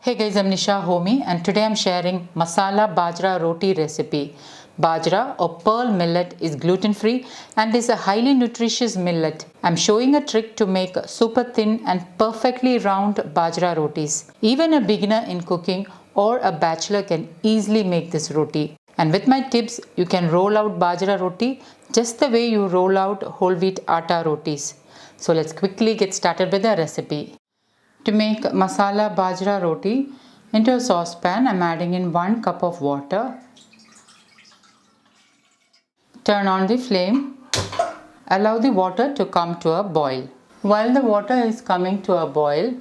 Hey guys, I'm Nisha Homi and today I'm sharing Masala Bajra Roti recipe. Bajra or pearl millet is gluten-free and is a highly nutritious millet. I'm showing a trick to make super thin and perfectly round bajra rotis. Even a beginner in cooking or a bachelor can easily make this roti. And with my tips, you can roll out bajra roti just the way you roll out whole wheat atta rotis. So let's quickly get started with the recipe. To make masala bajra roti, into a saucepan I'm adding in 1 cup of water. Turn on the flame. Allow the water to come to a boil. While the water is coming to a boil,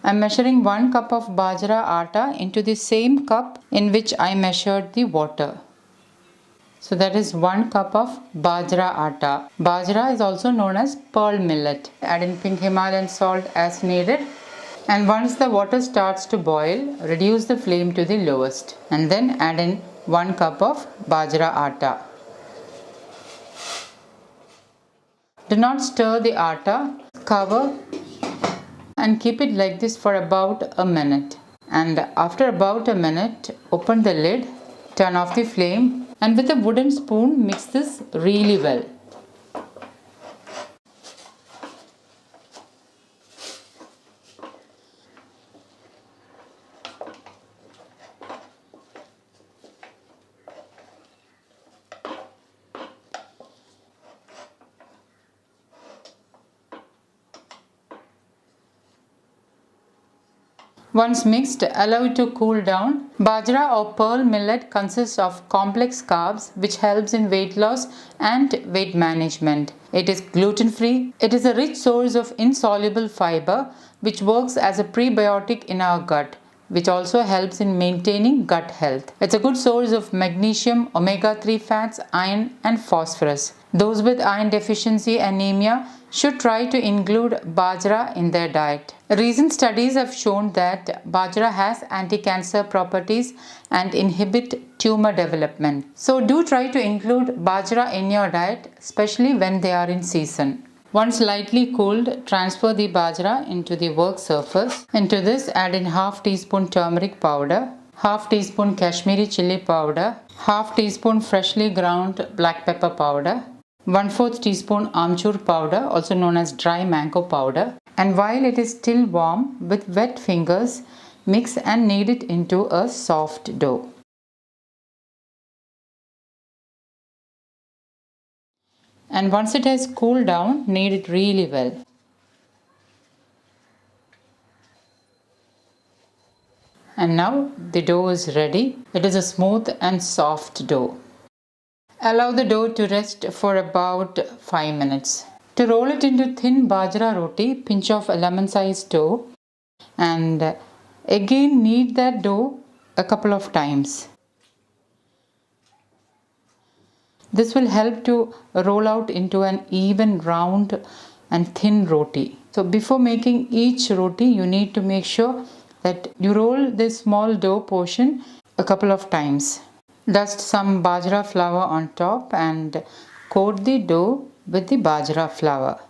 I'm measuring 1 cup of bajra atta into the same cup in which I measured the water. So that is 1 cup of bajra atta. Bajra is also known as pearl millet. Add in pink Himalayan salt as needed. And once the water starts to boil, reduce the flame to the lowest and then add in 1 cup of bajra atta. Do not stir the atta, cover and keep it like this for about a minute. And after about a minute, open the lid, turn off the flame and with a wooden spoon mix this really well. Once mixed, allow it to cool down. Bajra or pearl millet consists of complex carbs which helps in weight loss and weight management. It is gluten-free. It is a rich source of insoluble fiber which works as a prebiotic in our gut, which also helps in maintaining gut health. It's a good source of magnesium, omega-3 fats, iron and phosphorus. Those with iron deficiency anemia should try to include bajra in their diet. Recent studies have shown that bajra has anti-cancer properties and inhibit tumor development. So do try to include bajra in your diet, especially when they are in season. Once lightly cooled, transfer the bajra into the work surface. Into this, add in half teaspoon turmeric powder, half teaspoon Kashmiri chili powder, half teaspoon freshly ground black pepper powder, 1/4 teaspoon amchur powder, also known as dry mango powder. And while it is still warm, with wet fingers, mix and knead it into a soft dough. And once it has cooled down, knead it really well. And now the dough is ready. It is a smooth and soft dough. Allow the dough to rest for about 5 minutes. To roll it into thin bajra roti, pinch off a lemon-sized dough and again knead that dough a couple of times. This will help to roll out into an even round and thin roti. So before making each roti, you need to make sure that you roll this small dough portion a couple of times. Dust some bajra flour on top and coat the dough with the bajra flour.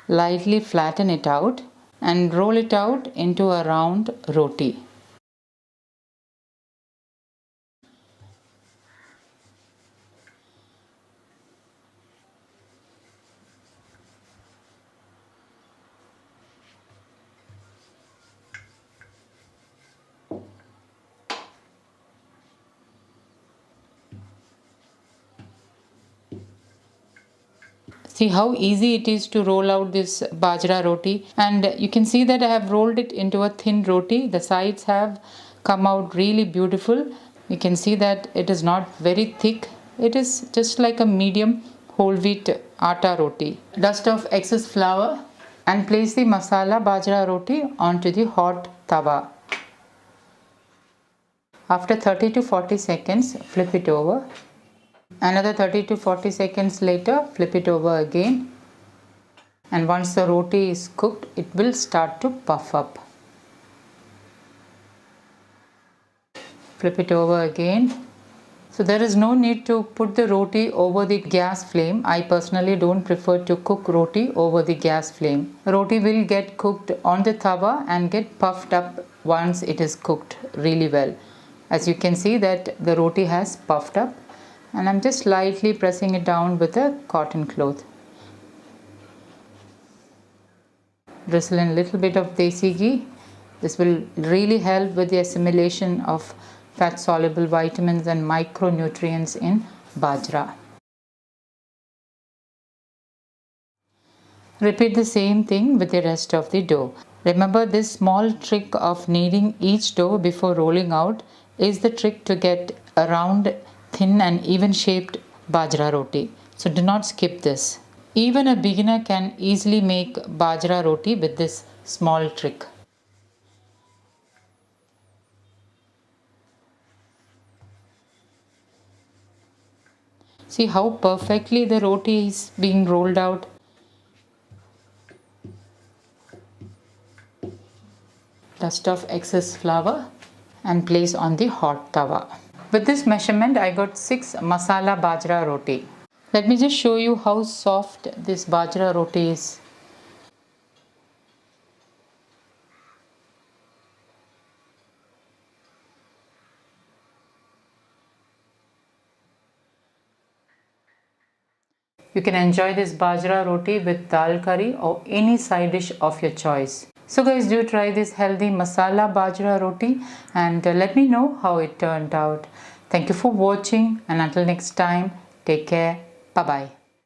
Lightly flatten it out and roll it out into a round roti. See how easy it is to roll out this bajra roti, and you can see that I have rolled it into a thin roti. The sides have come out really beautiful. You can see that it is not very thick. It is just like a medium whole wheat atta roti. Dust off excess flour and place the masala bajra roti onto the hot tawa. After 30 to 40 seconds, flip it over. Another 30 to 40 seconds later, flip it over again. And once the roti is cooked, it will start to puff up. Flip it over again. So there is no need to put the roti over the gas flame. I personally don't prefer to cook roti over the gas flame. Roti will get cooked on the tawa and get puffed up once it is cooked really well. As you can see that the roti has puffed up, and I'm just lightly pressing it down with a cotton cloth. Drizzle in a little bit of desi ghee. This will really help with the assimilation of fat soluble vitamins and micronutrients in bajra. Repeat the same thing with the rest of the dough. Remember, this small trick of kneading each dough before rolling out is the trick to get a round, thin and even shaped bajra roti. So do not skip this. Even a beginner can easily make bajra roti with this small trick. See how perfectly the roti is being rolled out. Dust off excess flour and place on the hot tawa. With this measurement, I got 6 masala bajra roti. Let me just show you how soft this bajra roti is. You can enjoy this bajra roti with dal curry or any side dish of your choice. So guys, do try this healthy masala bajra roti and let me know how it turned out. Thank you for watching, and until next time, take care. Bye bye.